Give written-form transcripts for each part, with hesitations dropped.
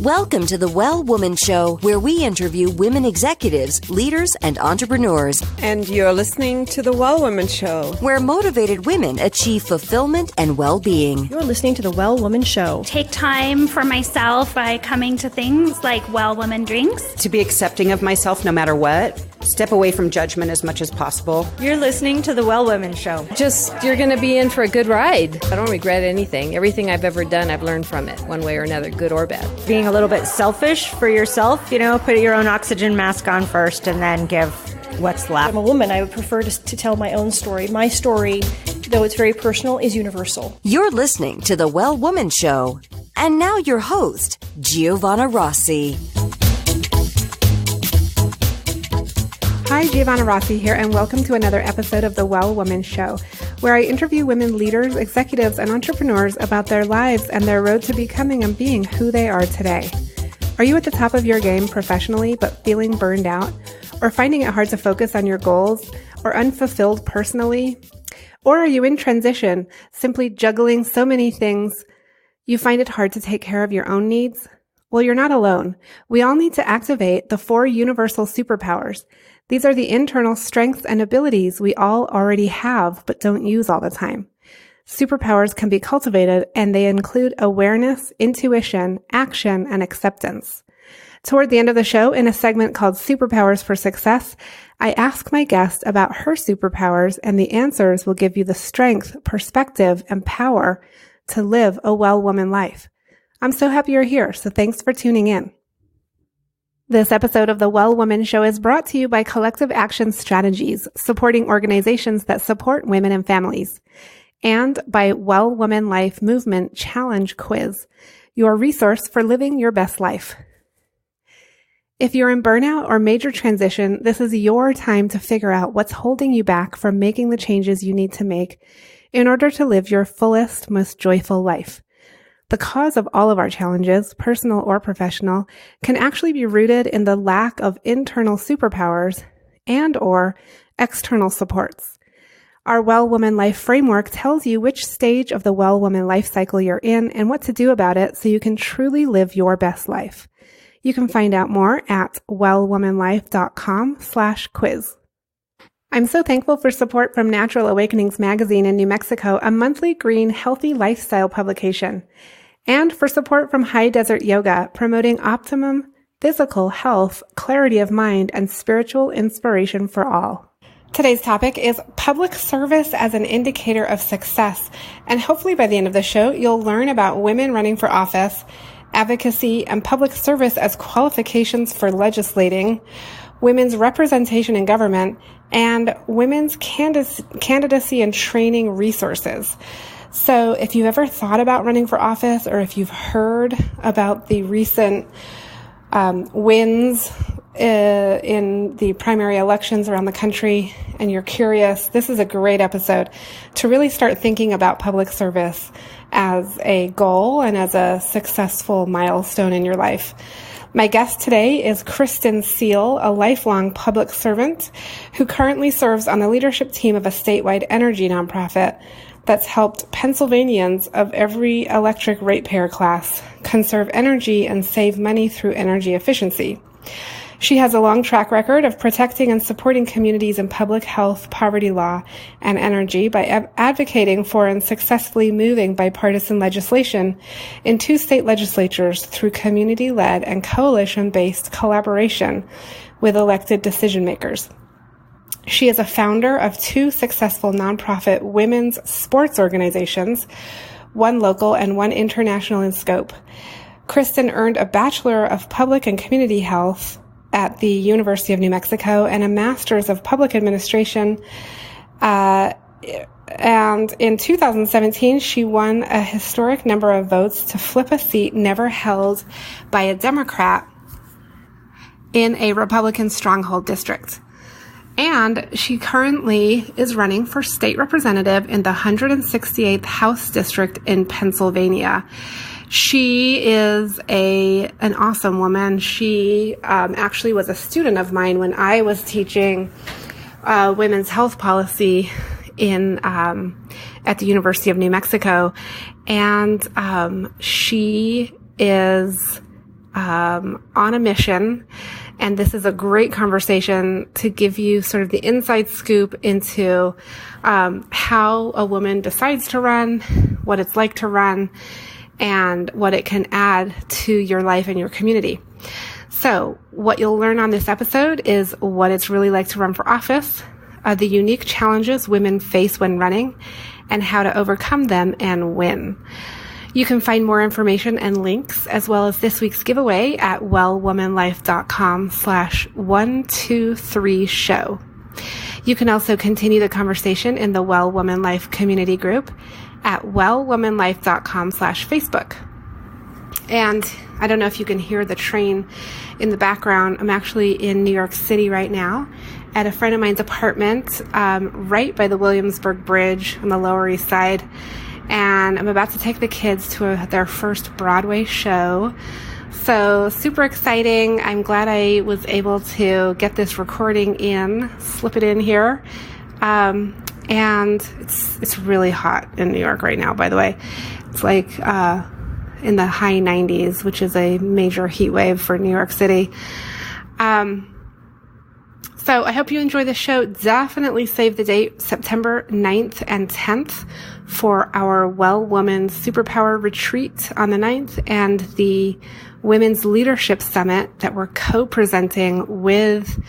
Welcome to the Well Woman Show, where we interview women executives, leaders, and entrepreneurs. And you're listening to the Well Woman Show, where motivated women achieve fulfillment and well-being. You're listening to the Well Woman Show. Take time for myself by coming to things like Well Woman Drinks. To be accepting of myself no matter what. Step away from judgment as much as possible. You're listening to the Well Woman Show. You're going to be in for a good ride. I don't regret anything. Everything I've ever done, I've learned from it, one way or another, good or bad. Being a little bit selfish for yourself, put your own oxygen mask on first and then give what's left. I'm a woman. I would prefer to tell my own story. My story, though it's very personal, is universal. You're listening to the Well Woman Show. And now your host, Giovanna Rossi. Hi, Giovanna Rossi here, and welcome to another episode of the Well Woman Show, where I interview women leaders, executives, and entrepreneurs about their lives and their road to becoming and being who they are today. Are you at the top of your game professionally but feeling burned out, or finding it hard to focus on your goals, or unfulfilled personally? Or are you in transition, simply juggling so many things you find it hard to take care of your own needs? Well, you're not alone. We all need to activate the 4 universal superpowers. These are the internal strengths and abilities we all already have but don't use all the time. Superpowers can be cultivated, and they include awareness, intuition, action, and acceptance. Toward the end of the show, in a segment called Superpowers for Success, I ask my guest about her superpowers, and the answers will give you the strength, perspective, and power to live a well woman life. I'm so happy you're here, so thanks for tuning in. This episode of the Well Woman Show is brought to you by Collective Action Strategies, supporting organizations that support women and families, and by Well Woman Life Movement Challenge Quiz, your resource for living your best life. If you're in burnout or major transition, this is your time to figure out what's holding you back from making the changes you need to make in order to live your fullest, most joyful life. The cause of all of our challenges, personal or professional, can actually be rooted in the lack of internal superpowers and or external supports. Our Well Woman Life framework tells you which stage of the Well Woman life cycle you're in and what to do about it so you can truly live your best life. You can find out more at wellwomanlife.com/quiz. I'm so thankful for support from Natural Awakenings magazine in New Mexico, a monthly green, healthy lifestyle publication, and for support from High Desert Yoga, promoting optimum physical health, clarity of mind, and spiritual inspiration for all. Today's topic is public service as an indicator of success, and hopefully by the end of the show, you'll learn about women running for office, advocacy, and public service as qualifications for legislating, women's representation in government, and women's candidacy and training resources. So if you've ever thought about running for office, or if you've heard about the recent wins in the primary elections around the country, and you're curious, this is a great episode to really start thinking about public service as a goal and as a successful milestone in your life. My guest today is Kristin Seale, a lifelong public servant who currently serves on the leadership team of a statewide energy nonprofit that's helped Pennsylvanians of every electric ratepayer class conserve energy and save money through energy efficiency. She has a long track record of protecting and supporting communities in public health, poverty law, and energy by advocating for and successfully moving bipartisan legislation in 2 state legislatures through community-led and coalition-based collaboration with elected decision makers. She is a founder of 2 successful nonprofit women's sports organizations, one local and one international in scope. Kristin earned a Bachelor of Public and Community Health at the University of New Mexico and a Master's of Public Administration. And in 2017, she won a historic number of votes to flip a seat never held by a Democrat in a Republican stronghold district. And she currently is running for state representative in the 168th House District in Pennsylvania. She is an awesome woman. She actually was a student of mine when I was teaching women's health policy at the University of New Mexico. And she is on a mission. And this is a great conversation to give you sort of the inside scoop into how a woman decides to run, what it's like to run, and what it can add to your life and your community. So what you'll learn on this episode is what it's really like to run for office, the unique challenges women face when running, and how to overcome them and win. You can find more information and links, as well as this week's giveaway at wellwomanlife.com/123show. You can also continue the conversation in the Well Woman Life community group at wellwomanlife.com/Facebook. And I don't know if you can hear the train in the background. I'm actually in New York City right now at a friend of mine's apartment, right by the Williamsburg Bridge on the Lower East Side. And I'm about to take the kids to their first Broadway show. So super exciting. I'm glad I was able to get this recording in, slip it in here. And it's really hot in New York right now, by the way. It's like in the high 90s, which is a major heat wave for New York City. So I hope you enjoy the show. Definitely save the date, September 9th and 10th, for our Well Woman Superpower Retreat on the 9th and the Women's Leadership Summit that we're co-presenting with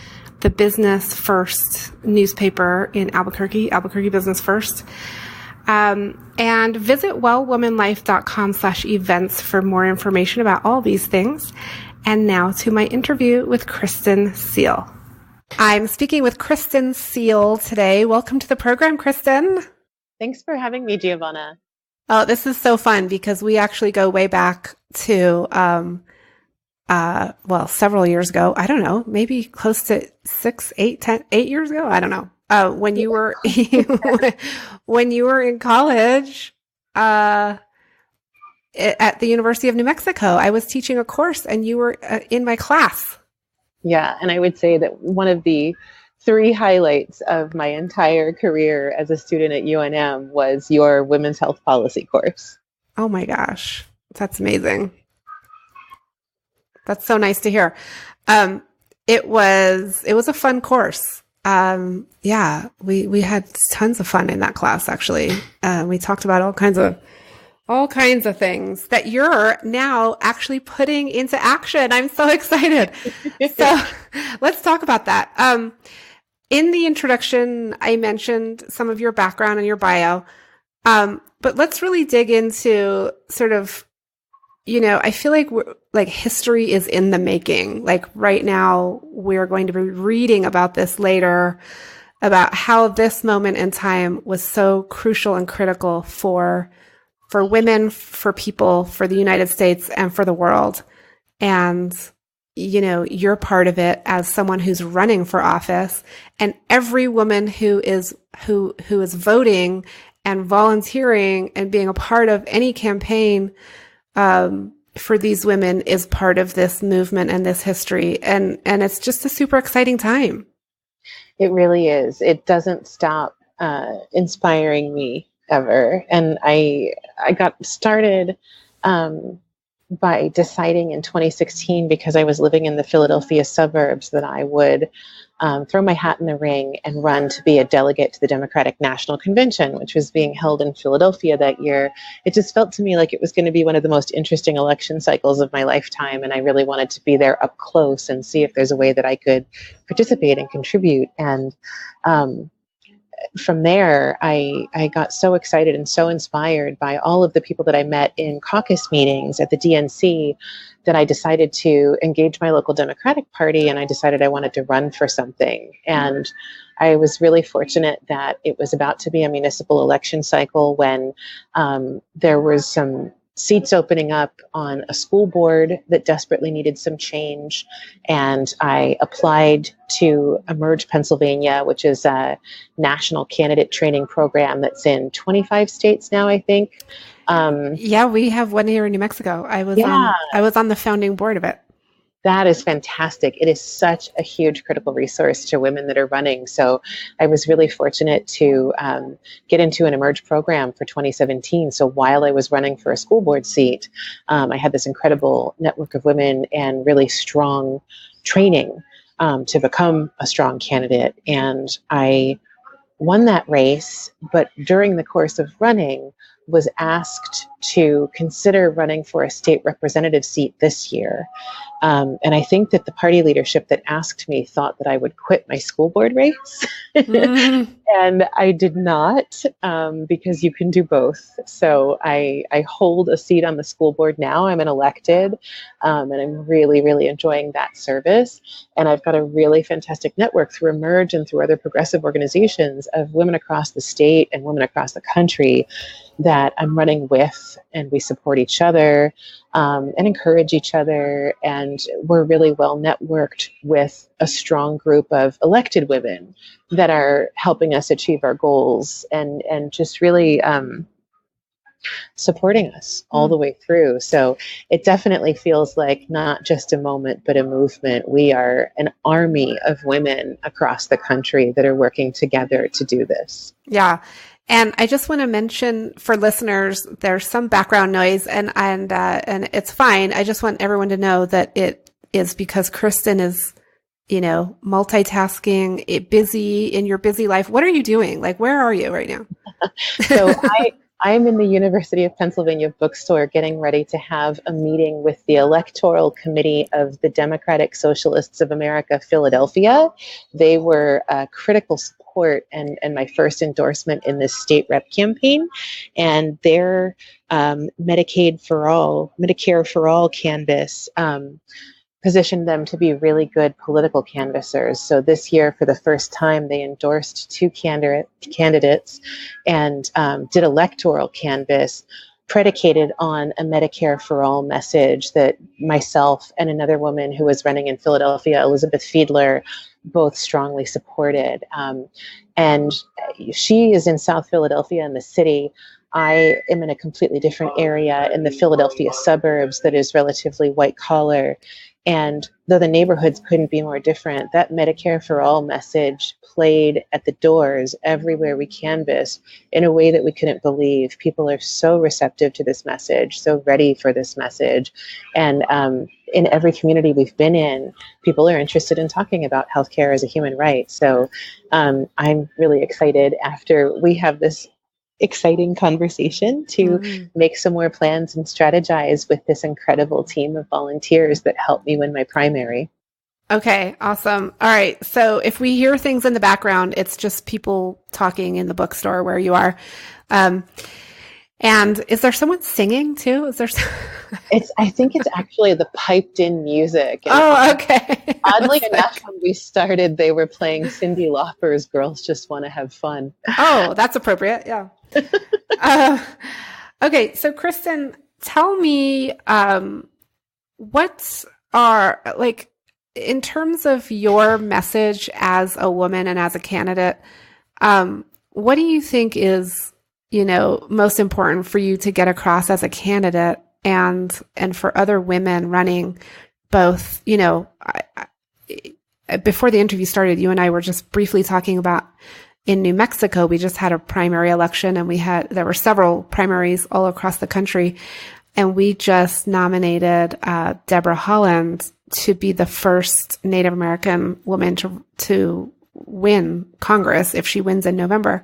the Business First newspaper in Albuquerque Business First. And visit wellwomanlife.com/events for more information about all these things. And now to my interview with Kristin Seale. I'm speaking with Kristin Seale today. Welcome to the program, Kristin. Thanks for having me, Giovanna. Oh, this is so fun because we actually go way back to, several years ago. I don't know, maybe close to 8 years ago. I don't know. When you were, when you were in college, at the University of New Mexico, I was teaching a course and you were in my class. Yeah. And I would say that one of the 3 highlights of my entire career as a student at UNM was your women's health policy course. Oh my gosh. That's amazing. That's so nice to hear. It was a fun course. Yeah, we had tons of fun in that class, actually. We talked about all kinds of things that you're now actually putting into action. I'm so excited. So let's talk about that. In the introduction, I mentioned some of your background and your bio. But let's really dig into sort of, I feel like history is in the making. Like right now, we're going to be reading about this later, about how this moment in time was so crucial and critical for women, for people, for the United States, and for the world. And, you're part of it as someone who's running for office, and every woman who is voting and volunteering and being a part of any campaign, for these women is part of this movement and this history. And it's just a super exciting time. It really is. It doesn't stop inspiring me ever. And I got started by deciding in 2016, because I was living in the Philadelphia suburbs, that I would throw my hat in the ring and run to be a delegate to the Democratic National Convention, which was being held in Philadelphia that year. It just felt to me like it was going to be one of the most interesting election cycles of my lifetime. And I really wanted to be there up close and see if there's a way that I could participate and contribute. And from there, I got so excited and so inspired by all of the people that I met in caucus meetings at the DNC that I decided to engage my local Democratic Party, and I decided I wanted to run for something. And I was really fortunate that it was about to be a municipal election cycle when there was some seats opening up on a school board that desperately needed some change. And I applied to Emerge Pennsylvania, which is a national candidate training program that's in 25 states now, I think. Yeah, we have one here in New Mexico. I was on the founding board of it. That is fantastic. It is such a huge critical resource to women that are running. So I was really fortunate to get into an Emerge program for 2017. So while I was running for a school board seat, I had this incredible network of women and really strong training to become a strong candidate. And I won that race, but during the course of running, was asked to consider running for a state representative seat this year. And I think that the party leadership that asked me thought that I would quit my school board race. And I did not, because you can do both. So I hold a seat on the school board now. I'm an elected, and I'm really, really enjoying that service. And I've got a really fantastic network through Emerge and through other progressive organizations of women across the state and women across the country that I'm running with, and we support each other and encourage each other. And we're really well networked with a strong group of elected women that are helping us achieve our goals and just really supporting us all the way through. So it definitely feels like not just a moment, but a movement. We are an army of women across the country that are working together to do this. Yeah. And I just want to mention for listeners, there's some background noise and it's fine. I just want everyone to know that it is because Kristin is, multitasking, busy in your busy life. What are you doing? Like, where are you right now? So I'm in the University of Pennsylvania bookstore getting ready to have a meeting with the Electoral Committee of the Democratic Socialists of America, Philadelphia. They were a critical support and my first endorsement in this state rep campaign. And their Medicare for All canvass positioned them to be really good political canvassers. So this year, for the first time, they endorsed two candidates and did electoral canvass predicated on a Medicare for All message that myself and another woman who was running in Philadelphia, Elizabeth Fiedler, both strongly supported. And she is in South Philadelphia in the city. I am in a completely different area in the Philadelphia suburbs that is relatively white collar. And though the neighborhoods couldn't be more different, that Medicare for All message played at the doors everywhere we canvassed in a way that we couldn't believe. People are so receptive to this message, so ready for this message. And in every community we've been in, people are interested in talking about healthcare as a human right. So I'm really excited after we have this exciting conversation to make some more plans and strategize with this incredible team of volunteers that helped me win my primary. Okay, awesome. All right. So if we hear things in the background, it's just people talking in the bookstore where you are. And is there someone singing too? Is there? I think it's actually the piped in music. And oh, okay. Oddly enough, when we started, they were playing Cyndi Lauper's "Girls Just Want to Have Fun." Oh, that's appropriate. Yeah. Okay. So Kristin, tell me, what are, like, in terms of your message as a woman and as a candidate, what do you think is, most important for you to get across as a candidate and for other women running both, before the interview started, you and I were just briefly talking about in New Mexico, we just had a primary election and there were several primaries all across the country. And we just nominated Deborah Holland to be the first Native American woman to win Congress if she wins in November.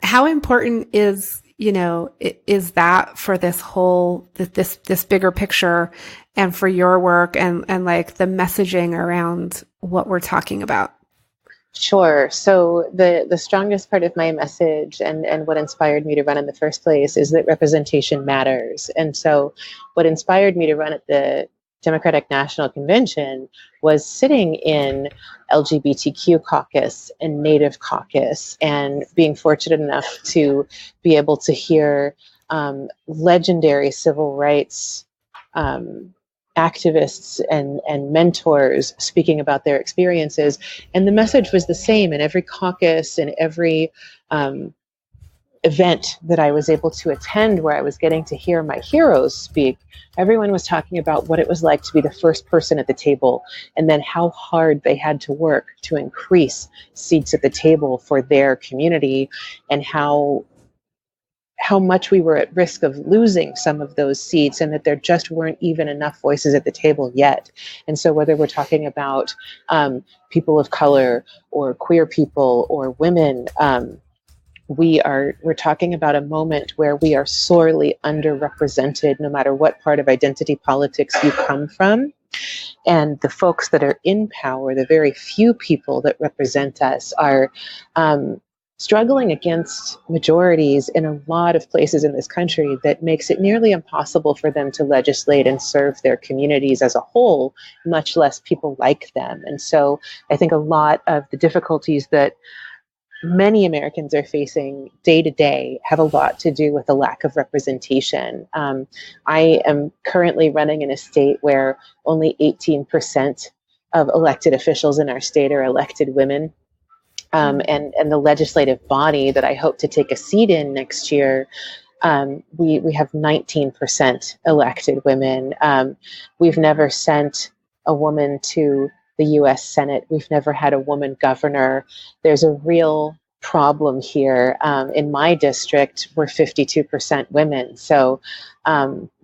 How important is that for this whole, this bigger picture and for your work and like the messaging around what we're talking about? Sure. So the strongest part of my message and what inspired me to run in the first place is that representation matters. And so what inspired me to run at the Democratic National Convention was sitting in LGBTQ caucus and Native caucus and being fortunate enough to be able to hear legendary civil rights activists and mentors speaking about their experiences. And the message was the same in every caucus and every event that I was able to attend where I was getting to hear my heroes speak, everyone was talking about what it was like to be the first person at the table, and then how hard they had to work to increase seats at the table for their community, and how much we were at risk of losing some of those seats, and that there just weren't even enough voices at the table yet. And so whether we're talking about people of color or queer people or women, we're talking about a moment where we are sorely underrepresented, no matter what part of identity politics you come from. And the folks that are in power, the very few people that represent us, are struggling against majorities in a lot of places in this country that makes it nearly impossible for them to legislate and serve their communities as a whole, much less people like them. And so I think a lot of the difficulties that many Americans are facing day to day have a lot to do with the lack of representation. I am currently running in a state where only 18% of elected officials in our state are elected women. And the legislative body that I hope to take a seat in next year, we have 19% elected women. We've never sent a woman to the U.S. Senate. We've never had a woman governor. There's a real problem here. In my district, we're 52% women. So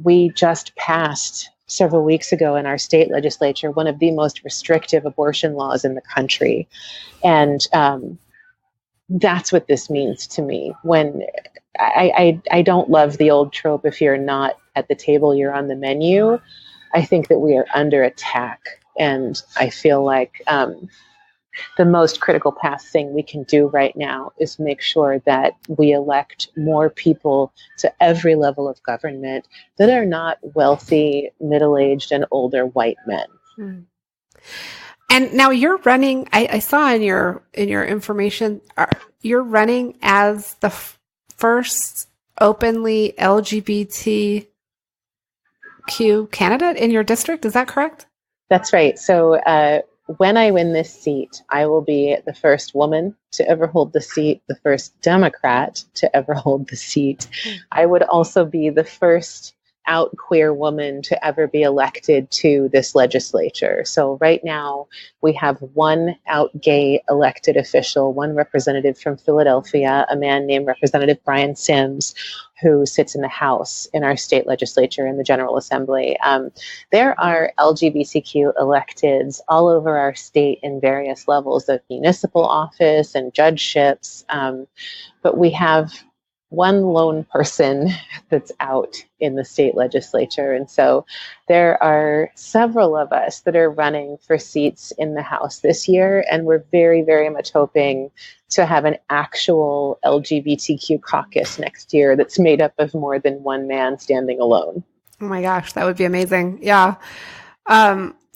we just passed several weeks ago in our state legislature one of the most restrictive abortion laws in the country. And that's what this means to me. When I don't love the old trope, if you're not at the table, you're on the menu. I think that we are under attack. And I feel like the most critical path thing we can do right now is make sure that we elect more people to every level of government that are not wealthy, middle-aged, and older white men. Mm. And now you're running, I saw in your information, you're running as the first openly LGBTQ candidate in your district. Is that correct? That's right. So when I win this seat, I will be the first woman to ever hold the seat, the first Democrat to ever hold the seat. I would also be the first out queer woman to ever be elected to this legislature. So right now we have one out gay elected official, one representative from Philadelphia, a man named Representative Brian Sims, who sits in the House in our state legislature in the General Assembly. There are LGBTQ electeds all over our state in various levels of municipal office and judgeships, but we have one lone person that's out in the state legislature. And so there are several of us that are running for seats in the House this year. And we're very, very much hoping to have an actual LGBTQ caucus next year that's made up of more than one man standing alone. Oh my gosh, that would be amazing. Yeah.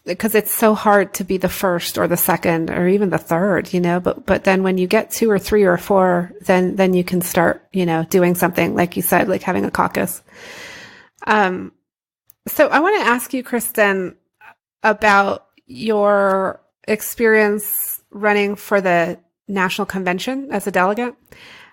Because it's so hard to be the first or the second or even the third, but then when you get 2 or 3 or 4, then you can start, doing something like you said, like having a caucus. So I want to ask you, Kristin, about your experience running for the National Convention as a delegate.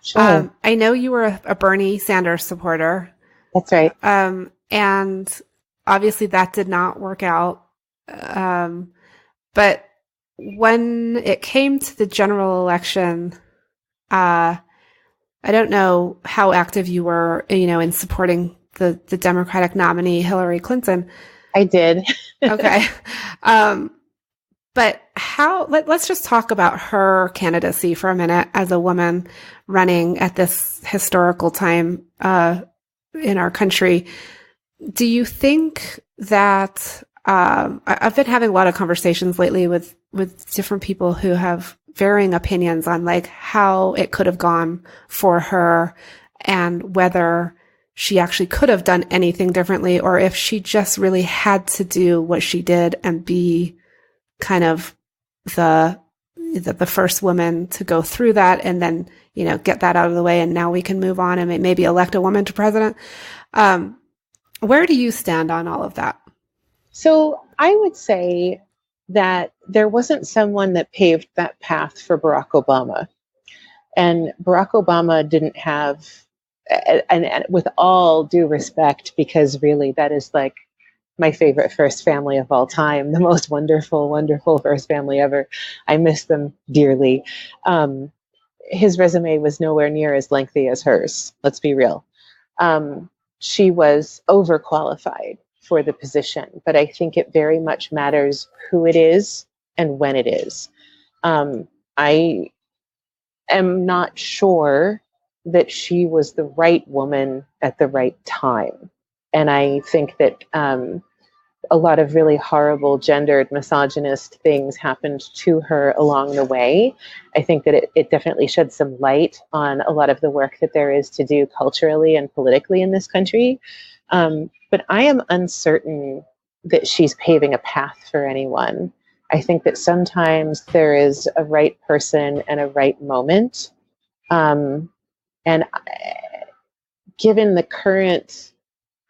Sure. I know you were a Bernie Sanders supporter. That's right. And obviously that did not work out. But when it came to the general election, I don't know how active you were, in supporting the Democratic nominee, Hillary Clinton. I did. Okay. But let's just talk about her candidacy for a minute as a woman running at this historical time, in our country. Do you think that, I've been having a lot of conversations lately with different people who have varying opinions on like how it could have gone for her and whether she actually could have done anything differently, or if she just really had to do what she did and be kind of the first woman to go through that and then, get that out of the way. And now we can move on and maybe elect a woman to president. Where do you stand on all of that? So I would say that there wasn't someone that paved that path for Barack Obama. And Barack Obama didn't have, and with all due respect, because really that is like my favorite first family of all time, the most wonderful, wonderful first family ever. I miss them dearly. His resume was nowhere near as lengthy as hers. Let's be real. She was overqualified for the position, but I think it very much matters who it is and when it is. I am not sure that she was the right woman at the right time. And I think that a lot of really horrible gendered misogynist things happened to her along the way. I think that it definitely sheds some light on a lot of the work that there is to do culturally and politically in this country. But I am uncertain that she's paving a path for anyone. I think that sometimes there is a right person and a right moment. And given the current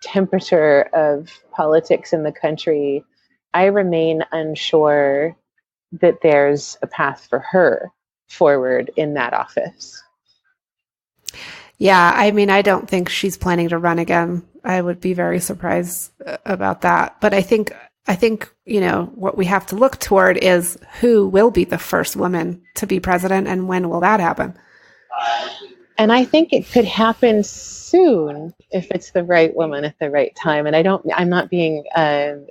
temperature of politics in the country, I remain unsure that there's a path for her forward in that office. Yeah, I mean, I don't think she's planning to run again. I would be very surprised about that. But I think, what we have to look toward is who will be the first woman to be president and when will that happen? And I think it could happen soon if it's the right woman at the right time. And I'm not being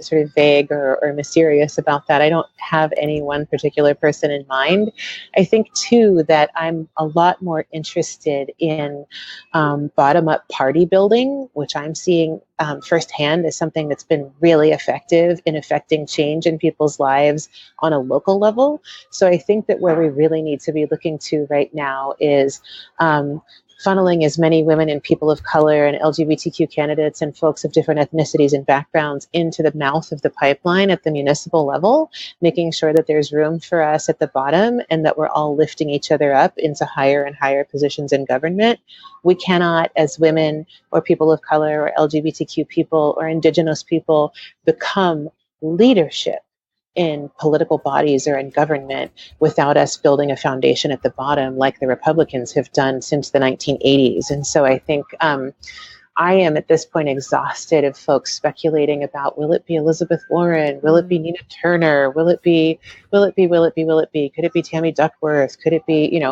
sort of vague or mysterious about that. I don't have any one particular person in mind. I think too that I'm a lot more interested in bottom-up party building, which I'm seeing firsthand as something that's been really effective in affecting change in people's lives on a local level. So I think that where we really need to be looking to right now is funneling as many women and people of color and LGBTQ candidates and folks of different ethnicities and backgrounds into the mouth of the pipeline at the municipal level, making sure that there's room for us at the bottom and that we're all lifting each other up into higher and higher positions in government. We cannot, as women or people of color or LGBTQ people or indigenous people, become leadership in political bodies or in government without us building a foundation at the bottom like the Republicans have done since the 1980s. And so I think I am at this point exhausted of folks speculating about, will it be Elizabeth Warren? Will it be Nina Turner? Will it be? Could it be Tammy Duckworth? Could it be,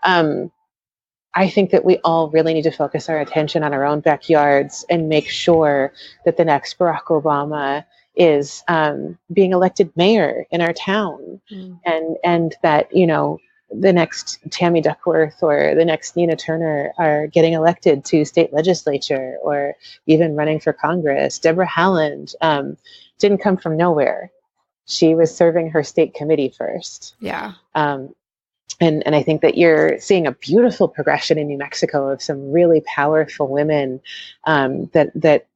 I think that we all really need to focus our attention on our own backyards and make sure that the next Barack Obama is being elected mayor in our town, and that, the next Tammy Duckworth or the next Nina Turner are getting elected to state legislature or even running for Congress. Deborah Haaland didn't come from nowhere. She was serving her state committee first. Yeah. And I think that you're seeing a beautiful progression in New Mexico of some really powerful women that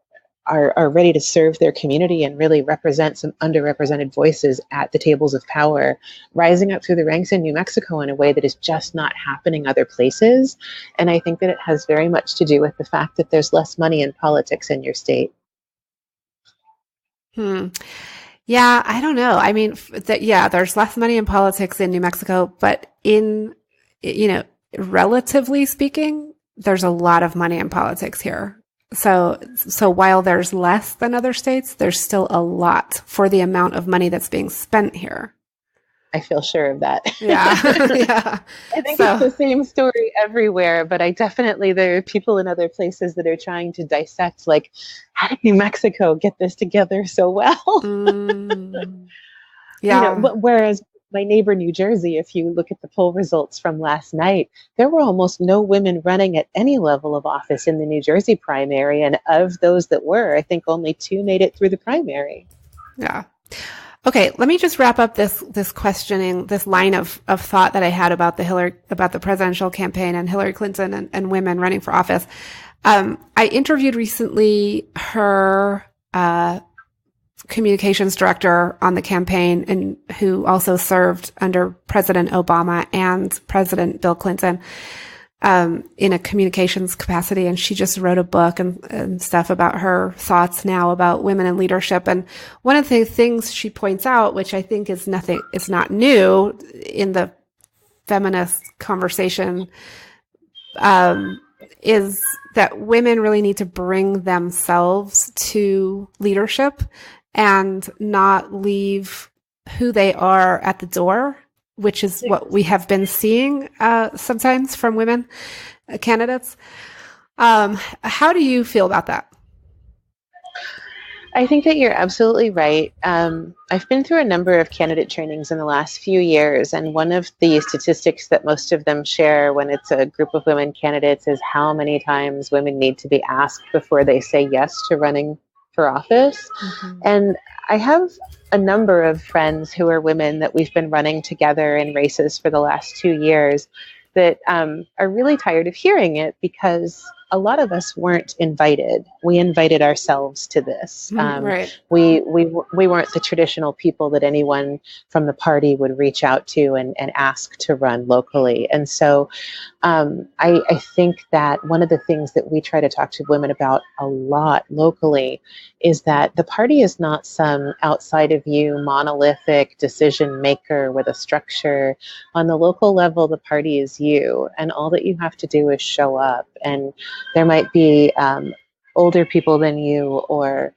are ready to serve their community and really represent some underrepresented voices at the tables of power, rising up through the ranks in New Mexico in a way that is just not happening other places. And I think that it has very much to do with the fact that there's less money in politics in your state. Yeah, I don't know. I mean, there's less money in politics in New Mexico, but relatively speaking, there's a lot of money in politics here. So while there's less than other states, there's still a lot for the amount of money that's being spent here. I feel sure of that. Yeah. Yeah. I think it's the same story everywhere, but there are people in other places that are trying to dissect, like, how did New Mexico get this together so well? Yeah. Whereas my neighbor, New Jersey, if you look at the poll results from last night, there were almost no women running at any level of office in the New Jersey primary. And of those that were, I think only 2 made it through the primary. Yeah. Okay. Let me just wrap up this questioning, this line of thought that I had about the presidential campaign and Hillary Clinton and women running for office. I interviewed recently her, communications director on the campaign and who also served under President Obama and President Bill Clinton in a communications capacity. And she just wrote a book and stuff about her thoughts now about women in leadership. And one of the things she points out, which I think is not new in the feminist conversation is that women really need to bring themselves to leadership and not leave who they are at the door, which is what we have been seeing sometimes from women candidates. How do you feel about that? I think that you're absolutely right. I've been through a number of candidate trainings in the last few years, and one of the statistics that most of them share when it's a group of women candidates is how many times women need to be asked before they say yes to running for office. Mm-hmm. And I have a number of friends who are women that we've been running together in races for the last 2 years that are really tired of hearing it because a lot of us weren't invited. We invited ourselves to this. Right. We weren't the traditional people that anyone from the party would reach out to and ask to run locally. And so I think that one of the things that we try to talk to women about a lot locally is that the party is not some outside of you monolithic decision maker with a structure. On the local level, the party is you, and all that you have to do is show up. And there might be older people than you or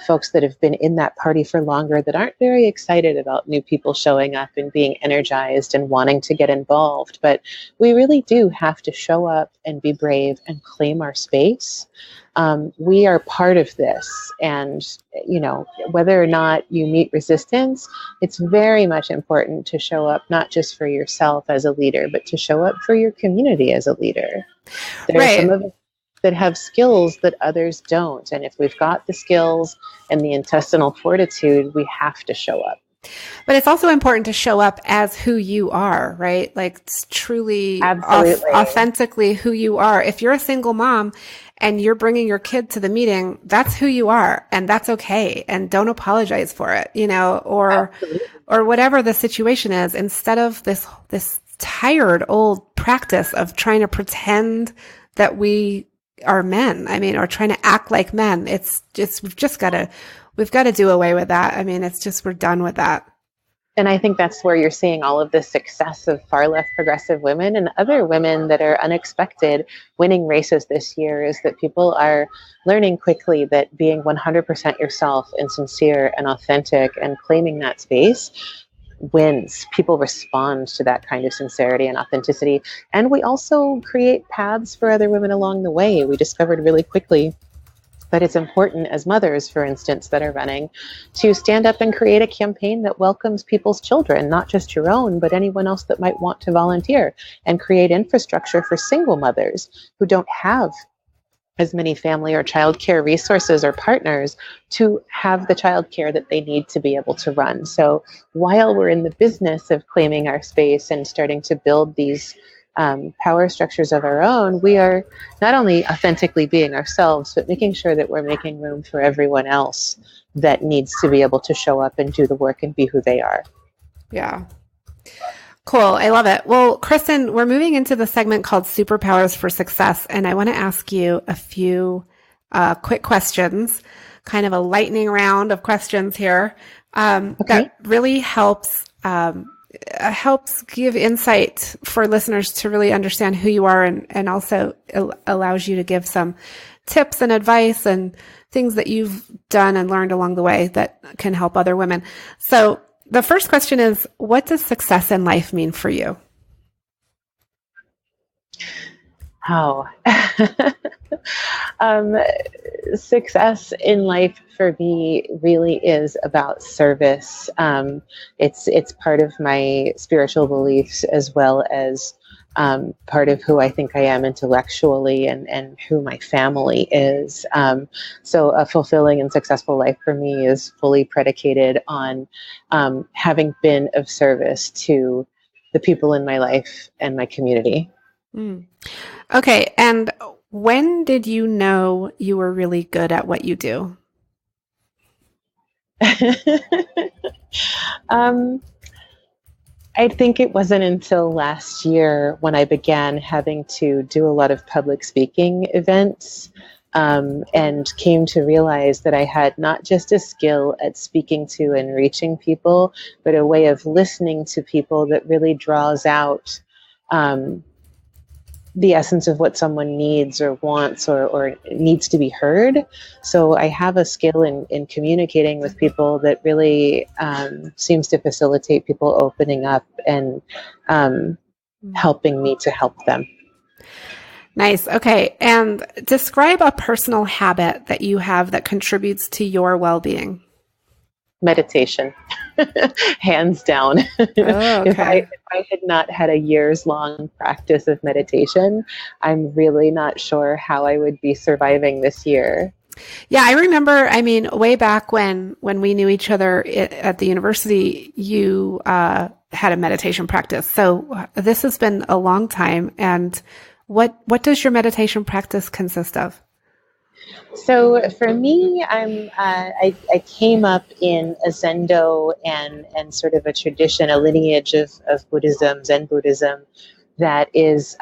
folks that have been in that party for longer that aren't very excited about new people showing up and being energized and wanting to get involved. But we really do have to show up and be brave and claim our space. We are part of this. And, you know, whether or not you meet resistance, it's very much important to show up, not just for yourself as a leader, but to show up for your community as a leader. There are some of us that have skills that others don't. And if we've got the skills and the intestinal fortitude, we have to show up. But it's also important to show up as who you are, right? Like it's truly authentically who you are. If you're a single mom and you're bringing your kid to the meeting, that's who you are, and that's okay. And don't apologize for it, you know, or whatever the situation is, instead of this tired old practice of trying to pretend that we are men. I mean, or trying to act like men. It's just, we've got to do away with that. I mean, it's just, we're done with that. And I think that's where you're seeing all of the success of far left progressive women and other women that are unexpected winning races this year, is that people are learning quickly that being 100% yourself and sincere and authentic and claiming that space wins. People respond to that kind of sincerity and authenticity. And we also create paths for other women along the way. We discovered really quickly that it's important as mothers, for instance, that are running, to stand up and create a campaign that welcomes people's children, not just your own, but anyone else that might want to volunteer, and create infrastructure for single mothers who don't have as many family or childcare resources or partners to have the childcare that they need to be able to run. So while we're in the business of claiming our space and starting to build these power structures of our own, we are not only authentically being ourselves, but making sure that we're making room for everyone else that needs to be able to show up and do the work and be who they are. Yeah. Cool. I love it. Well, Kristin, we're moving into the segment called Superpowers for Success, and I want to ask you a few quick questions, kind of a lightning round of questions here that really helps give insight for listeners to really understand who you are, and also allows you to give some tips and advice and things that you've done and learned along the way that can help other women. So the first question is, what does success in life mean for you? Oh, success in life for me really is about service. It's part of my spiritual beliefs, as well as part of who I think I am intellectually and who my family is. So a fulfilling and successful life for me is fully predicated on having been of service to the people in my life and my community. Mm. Okay. And when did you know you were really good at what you do? I think it wasn't until last year when I began having to do a lot of public speaking events and came to realize that I had not just a skill at speaking to and reaching people, but a way of listening to people that really draws out the essence of what someone needs or wants or needs to be heard. So I have a skill in communicating with people that really seems to facilitate people opening up and helping me to help them. Nice. Okay. And describe a personal habit that you have that contributes to your well-being. Meditation, hands down. Oh, okay. If I had not had a years-long practice of meditation, I'm really not sure how I would be surviving this year. Yeah, I remember, way back when we knew each other at the university, you had a meditation practice. So this has been a long time. And what does your meditation practice consist of? So for me, I came up in a Zendo and sort of a tradition, a lineage of Buddhism, Zen Buddhism, that is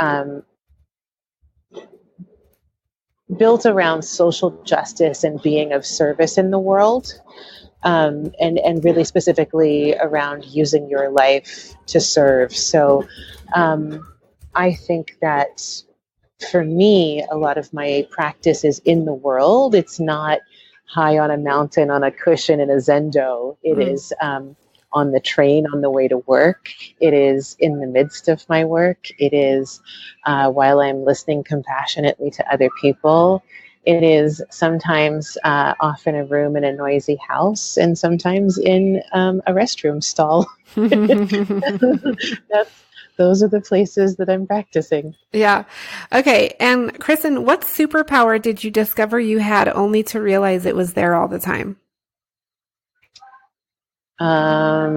built around social justice and being of service in the world, and really specifically around using your life to serve. So I think that for me, a lot of my practice is in the world. It's not high on a mountain on a cushion in a Zendo. It is on the train on the way to work. It is in the midst of my work. It is while I'm listening compassionately to other people. It is sometimes off in a room in a noisy house, and sometimes in a restroom stall. Those are the places that I'm practicing. Yeah. Okay. And Kristin, what superpower did you discover you had only to realize it was there all the time? I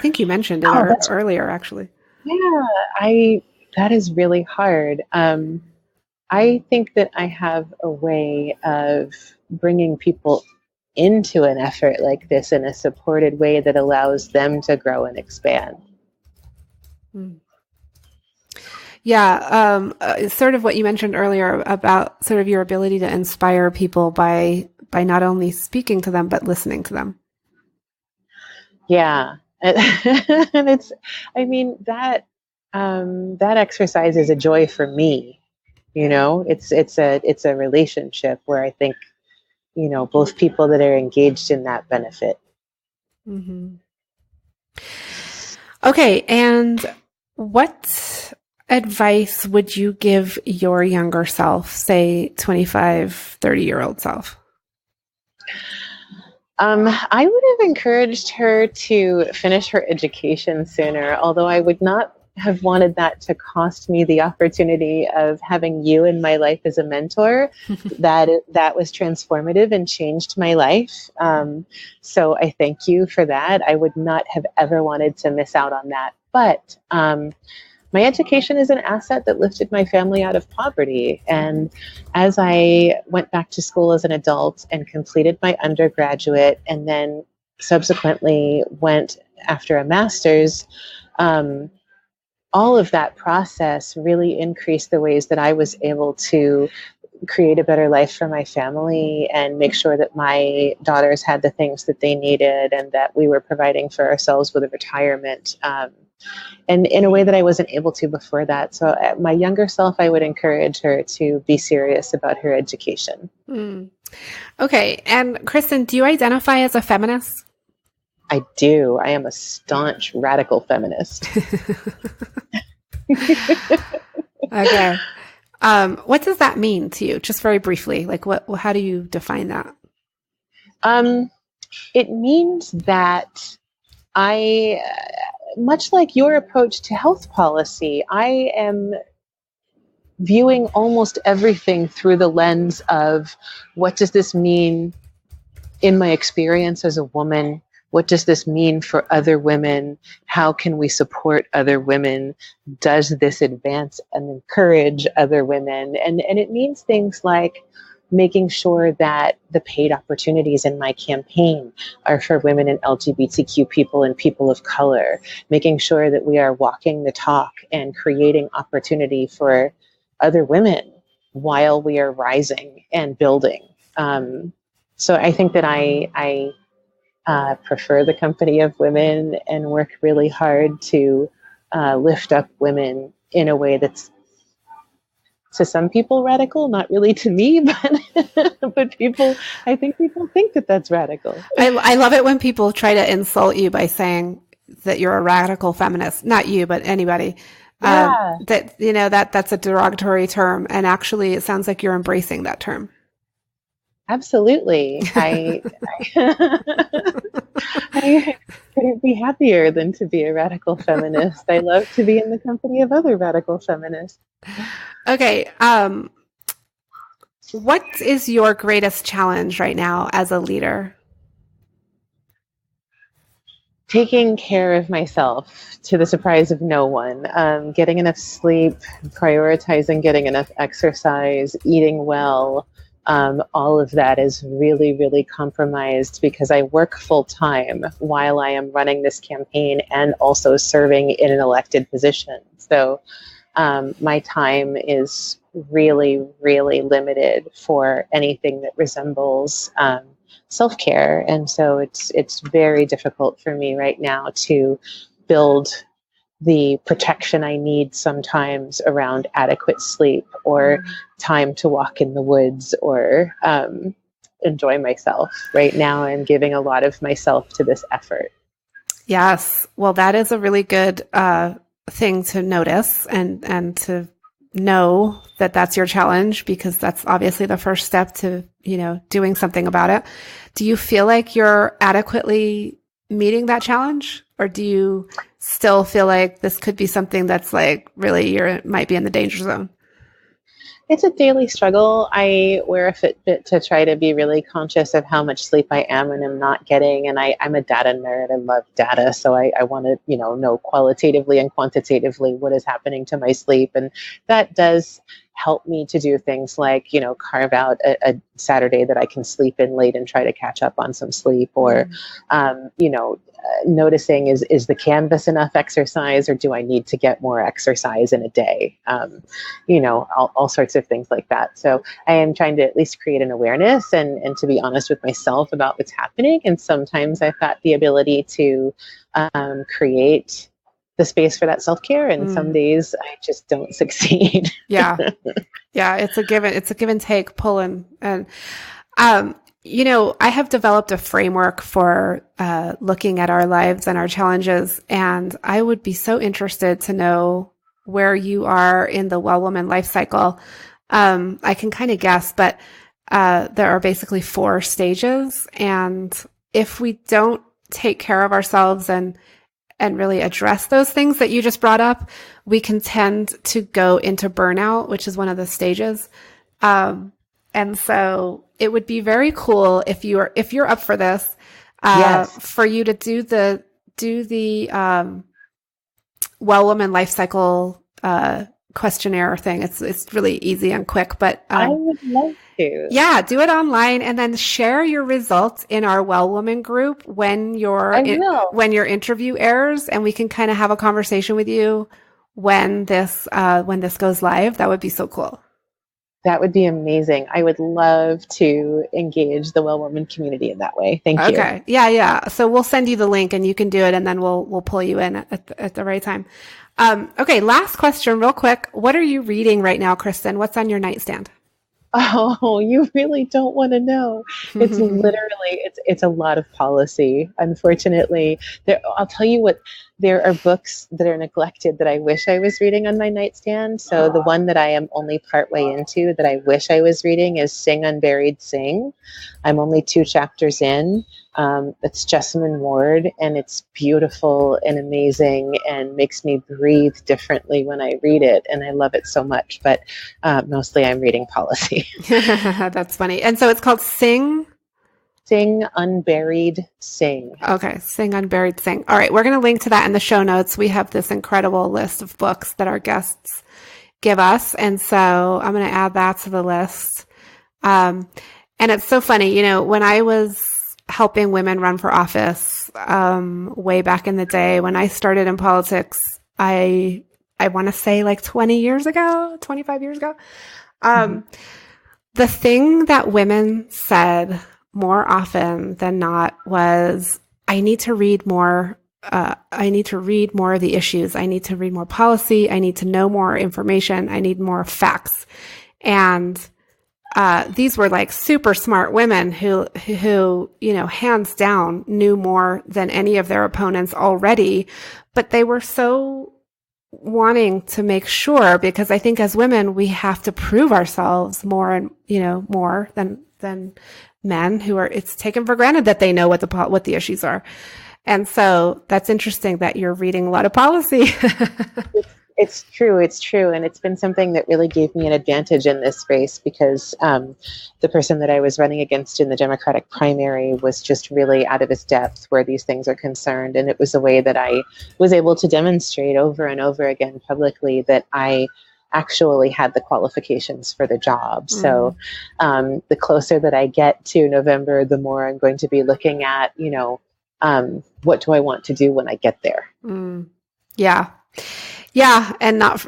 think you mentioned it earlier, actually. Yeah, that is really hard. I think that I have a way of bringing people into an effort like this in a supported way that allows them to grow and expand. Yeah, sort of what you mentioned earlier about sort of your ability to inspire people by not only speaking to them, but listening to them. Yeah. And that exercise is a joy for me. It's a relationship where I think, both people that are engaged in that benefit. Mm-hmm. Okay. And what advice would you give your younger self, say 25, 30-year-old self? I would have encouraged her to finish her education sooner, although I would not have wanted that to cost me the opportunity of having you in my life as a mentor. That was transformative and changed my life. So I thank you for that. I would not have ever wanted to miss out on that. But my education is an asset that lifted my family out of poverty. And as I went back to school as an adult and completed my undergraduate and then subsequently went after a master's, all of that process really increased the ways that I was able to create a better life for my family and make sure that my daughters had the things that they needed and that we were providing for ourselves with a retirement. And in a way that I wasn't able to before that. So my younger self, I would encourage her to be serious about her education. Okay. And Kristin, do you identify as a feminist? I do. I am a staunch radical feminist. Okay. What does that mean to you? Just very briefly, like how do you define that? It means that much like your approach to health policy, I am viewing almost everything through the lens of what does this mean in my experience as a woman? What does this mean for other women? How can we support other women? Does this advance and encourage other women? And it means things like making sure that the paid opportunities in my campaign are for women and LGBTQ people and people of color, making sure that we are walking the talk and creating opportunity for other women while we are rising and building. So I think that I prefer the company of women and work really hard to lift up women in a way that's, to some people, radical, not really to me, but I think people think that that's radical. I love it when people try to insult you by saying that you're a radical feminist. Not you, but anybody. Yeah. That's a derogatory term. And actually, it sounds like you're embracing that term. Absolutely. I couldn't be happier than to be a radical feminist. I love to be in the company of other radical feminists. Okay. What is your greatest challenge right now as a leader? Taking care of myself, to the surprise of no one, getting enough sleep, prioritizing getting enough exercise, eating well. All of that is really, really compromised because I work full time while I am running this campaign and also serving in an elected position. So my time is really, really limited for anything that resembles self-care. And so it's very difficult for me right now to build the protection I need sometimes around adequate sleep or time to walk in the woods or enjoy myself. Right now, I'm giving a lot of myself to this effort. Yes. Well, that is a really good thing to notice and to know that that's your challenge, because that's obviously the first step to, doing something about it. Do you feel like you're adequately meeting that challenge? Or do you still feel like this could be something that's like really might be in the danger zone? It's a daily struggle. I wear a Fitbit to try to be really conscious of how much sleep I am and am not getting. And I'm a data nerd. I love data. So I want to, know qualitatively and quantitatively what is happening to my sleep. And that does help me to do things like, carve out a Saturday that I can sleep in late and try to catch up on some sleep, or, noticing is the canvas enough exercise, or do I need to get more exercise in a day? All sorts of things like that. So I am trying to at least create an awareness and to be honest with myself about what's happening. And sometimes I've got the ability to create the space for that self-care. And some days I just don't succeed. Yeah. It's a give and take, pull and I have developed a framework for looking at our lives and our challenges, and I would be so interested to know where you are in the well woman life cycle. I can kind of guess, but there are basically 4 stages, and if we don't take care of ourselves and really address those things that you just brought up, we can tend to go into burnout, which is one of the stages. And so it would be very cool if you're up for this, yes, for you to do the well woman life cycle questionnaire thing. It's really easy and quick, but I would love to. Yeah, do it online and then share your results in our well woman group when your interview airs, and we can kind of have a conversation with you when this goes live. That would be so cool. That would be amazing. I would love to engage the well woman community in that way. Thank you. Okay. Yeah. So we'll send you the link and you can do it, and then we'll pull you in at the right time. Okay. Last question real quick. What are you reading right now, Kristin? What's on your nightstand? Oh, you really don't want to know. It's literally, it's a lot of policy. Unfortunately, I'll tell you what, there are books that are neglected that I wish I was reading on my nightstand. So the one that I am only partway into that I wish I was reading is Sing Unburied Sing. I'm only 2 chapters in. It's Jessamine Ward, and it's beautiful and amazing and makes me breathe differently when I read it. And I love it so much, but mostly I'm reading policy. That's funny. And so it's called Sing Unburied Sing. Okay. Sing Unburied Sing. All right. We're going to link to that in the show notes. We have this incredible list of books that our guests give us. And so I'm going to add that to the list. And it's so funny, when I was helping women run for office, way back in the day when I started in politics, I I want to say like 20 years ago, 25 years ago. The thing that women said more often than not was, I need to read more. I need to read more of the issues. I need to read more policy. I need to know more information. I need more facts. And these were like super smart women who, hands down knew more than any of their opponents already, but they were so wanting to make sure, because I think as women, we have to prove ourselves more and, more than men who are, it's taken for granted that they know what the issues are. And so that's interesting that you're reading a lot of policy. It's true. And it's been something that really gave me an advantage in this race, because the person that I was running against in the Democratic primary was just really out of his depth where these things are concerned. And it was a way that I was able to demonstrate over and over again publicly that I actually had the qualifications for the job. So the closer that I get to November, the more I'm going to be looking at, what do I want to do when I get there? Yeah. Yeah. And not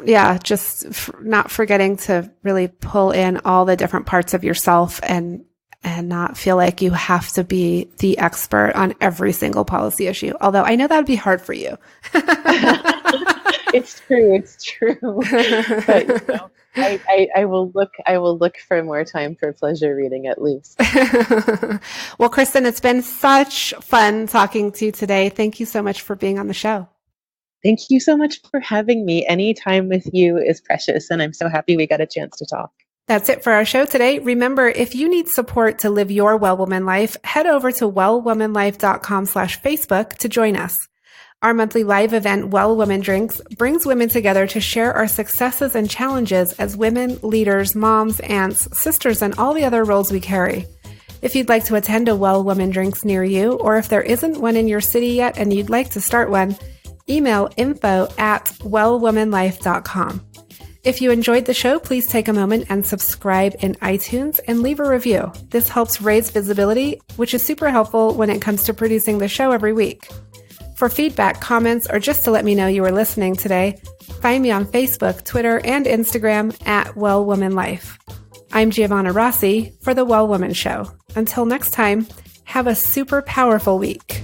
forgetting to really pull in all the different parts of yourself and not feel like you have to be the expert on every single policy issue. Although I know that would be hard for you. It's true. But I will look for more time for pleasure reading at least. Well, Kristin, it's been such fun talking to you today. Thank you so much for being on the show. Thank you so much for having me. Any time with you is precious, and I'm so happy we got a chance to talk. That's it for our show today. Remember, if you need support to live your Well Woman life, head over to wellwomanlife.com/Facebook to join us. Our monthly live event, Well Woman Drinks, brings women together to share our successes and challenges as women, leaders, moms, aunts, sisters, and all the other roles we carry. If you'd like to attend a Well Woman Drinks near you, or if there isn't one in your city yet and you'd like to start one, email info@wellwomanlife.com. If you enjoyed the show, please take a moment and subscribe in iTunes and leave a review. This helps raise visibility, which is super helpful when it comes to producing the show every week. For feedback, comments, or just to let me know you were listening today, find me on Facebook, Twitter, and Instagram @WellWomanLife. I'm Giovanna Rossi for The Well Woman Show. Until next time, have a super powerful week.